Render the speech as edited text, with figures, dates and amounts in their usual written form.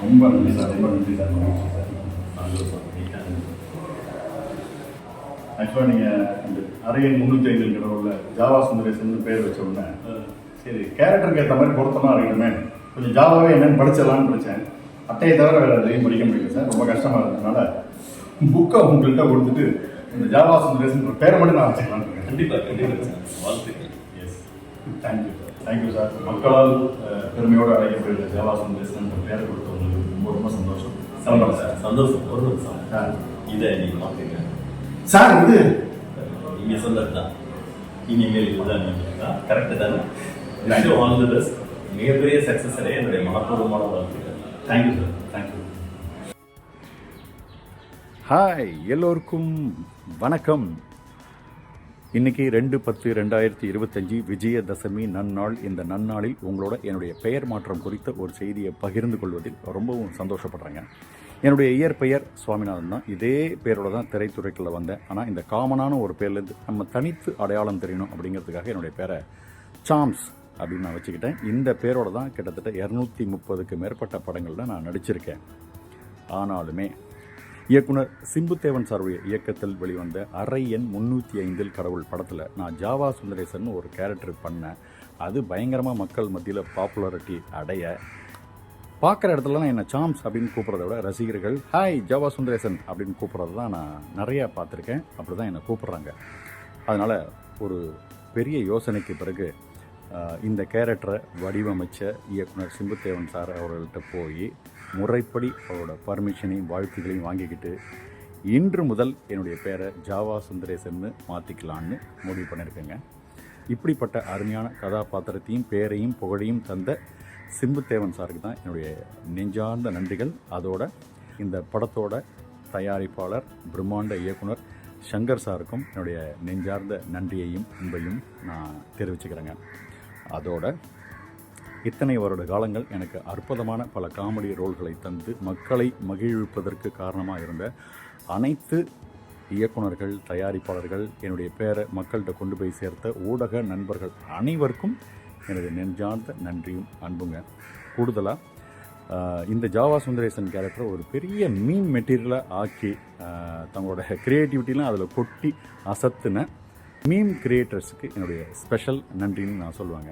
ரொம்ப நன்றி சார், ரொம்ப நன்றி சார். ஆக்சுவலாக நீங்கள் இந்த அறையின் 305 கடவுள ஜாவா சுந்தரேசன் பேர் வச்ச உடனே சரி கேரக்டருக்கு ஏற்ற மாதிரி பொருத்தமாக இருக்கணுமே, கொஞ்சம் ஜாவாவே என்னென்னு படிச்சிடலான்னு படித்தேன். அட்டையை தவிர வேறு எதையும் படிக்க முடியல சார், ரொம்ப கஷ்டமாக இருந்ததுனால புக்கை உங்கள்கிட்ட கொடுத்துட்டு இந்த ஜாவா சுந்தரேசன் பேரை மட்டும் நான் வச்சுக்கலான்னு இருக்கேன். கண்டிப்பாக கண்டிப்பாக சார், வாழ்த்துக்கள். Yes, thank you sir, thank you sir. மக்களால் பெருமையோடு அழைக்கப்படுகிற ஜாவா சுந்தரேசன் பேரை கொடுத்தவங்களுக்கு ரொம்ப ரொம்ப சந்தோஷம். சந்தோஷம் சார், சந்தோஷம். ஒரு நிமிஷம் சார், இதை நீங்கள் மாற்றுங்க சார். இது நீங்கள் சொன்னது தான், இனிமேல் இதுதான் நீங்கள் தான். கரெக்டு தானே? விஷயம் ஆல் தி பெஸ்ட். மிகப்பெரிய சக்ஸஸ் அடைய என்னுடைய மனப்பூர்வமான வாழ்த்துக்கள். Thank you sir, thank you. ஹாய், எல்லோருக்கும் வணக்கம். இன்னைக்கு 2/10/2025 விஜயதசமி நன்னாள். இந்த நன்னாளில் உங்களோட என்னுடைய பெயர் மாற்றம் குறித்த ஒரு செய்தியை பகிர்ந்து கொள்வதில் ரொம்பவும் சந்தோஷப்படுறேங்க. என்னுடைய இயற்பெயர் சுவாமிநாதன் தான். இதே பேரோட தான் திரைத்துறைக்குள்ள வந்தேன். ஆனால் இந்த காமனான ஒரு பேர்லேருந்து நம்ம தனித்து அடையாளம் தெரியணும் அப்படிங்கிறதுக்காக என்னுடைய பேரை சாம்ஸ் அப்படின்னு நான் வச்சுக்கிட்டேன். இந்த பேரோட தான் கிட்டத்தட்ட 230க்கு மேற்பட்ட படங்களில் நான் நடிச்சிருக்கேன். ஆனாலுமே இயக்குனர் சிம்புதேவன் சாருடைய இயக்கத்தில் வெளிவந்த அறை எண் 305 கடவுள் படத்தில் நான் ஜாவா சுந்தரேசன் ஒரு கேரக்டர் பண்ணேன். அது பயங்கரமாக மக்கள் மத்தியில் பாப்புலாரிட்டி அடைய, பார்க்குற இடத்துலலாம் என்னை சாம்ஸ் அப்படின்னு கூப்பிட்றத விட ரசிகர்கள் ஹாய் ஜாவா சுந்தரேசன் அப்படின்னு கூப்பிட்றது தான் நான் நிறையா பார்த்துருக்கேன். அப்படி தான் என்னை கூப்பிட்றாங்க. அதனால் ஒரு பெரிய யோசனைக்கு பிறகு இந்த கேரக்டரை வடிவமைச்ச இயக்குனர் சிம்புதேவன் சார் அவர்கள்ட்ட போய் முறைப்படி அவரோட பர்மிஷனையும் வாழ்த்துக்களையும் வாங்கிக்கிட்டு இன்று முதல் என்னுடைய பேரை ஜாவா சுந்தரேசன்னு மாற்றிக்கலான்னு முடிவு பண்ணியிருக்கேங்க. இப்படிப்பட்ட அருமையான கதாபாத்திரத்தையும் பேரையும் புகழையும் தந்த சிம்புதேவன் சாருக்கு தான் என்னுடைய நெஞ்சார்ந்த நன்றிகள். அதோட இந்த படத்தோட தயாரிப்பாளர் பிரம்மாண்ட இயக்குனர் சங்கர் சாருக்கும் என்னுடைய நெஞ்சார்ந்த நன்றியையும் அன்பையும் நான் தெரிவிச்சுக்கிறேங்க. அதோட இத்தனை வருட காலங்கள் எனக்கு அற்புதமான பல காமெடி ரோல்களை தந்து மக்களை மகிழ்விப்பதற்கு காரணமாக இருந்த அனைத்து இயக்குனர்கள், தயாரிப்பாளர்கள், என்னுடைய பேரை மக்கள்கிட்ட கொண்டு போய் சேர்த்த ஊடக நண்பர்கள் அனைவருக்கும் எனது நெஞ்சார்ந்த நன்றியும் அன்புங்க. கூடுதலாக இந்த ஜாவா சுந்தரேசன் கேரக்டரை ஒரு பெரிய மீம் மெட்டீரியலாக ஆக்கி தங்களோட க்ரியேட்டிவிட்டிலாம் அதில் கொட்டி அசத்துன மீம் கிரியேட்டர்ஸுக்கு என்னுடைய ஸ்பெஷல் நன்றின்னு நான் சொல்லுவாங்க.